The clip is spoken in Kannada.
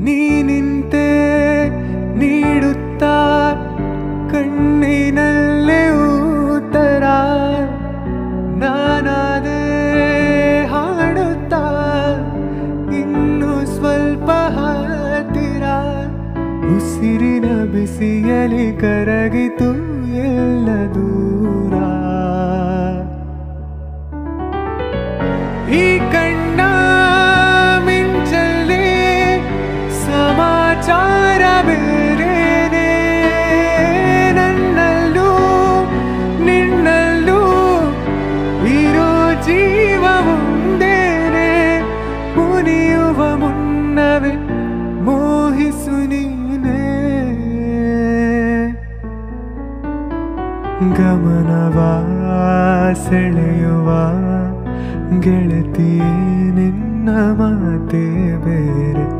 ನೀನಿಂತೆ ನೀಡುತ್ತಾ ಕಣ್ಣಿನಲ್ಲೇ ಉತ್ತರ ನಾನಾದೆ ಹಾಡುತ್ತಾ ಇನ್ನು ಸ್ವಲ್ಪ ಹತ್ತಿರ ಉಸಿರಿನ ಬಿಸಿಯಲಿ ಕರಗಿತು ಎಲ್ಲ ದೂರ ಈ ಕಣ್ಣ ಮಿಂಚಲ್ಲಿ ಸಮಾಚಾರ ಬೇರೇನೆ ನನ್ನಲ್ಲೂ ನಿನ್ನಲ್ಲೂ ಇರೋ ಜೀವ ಒಂದೇನೆ ಮುನಿಯುವ ಮುನ್ನವೇ ಮೋಹಿಸು ನೀನೇ ಗಮನವ ಸೆಳೆಯುವ ಗೆಳತಿ ನಿನ್ನ ಮಾತೇ ಬೇರೆ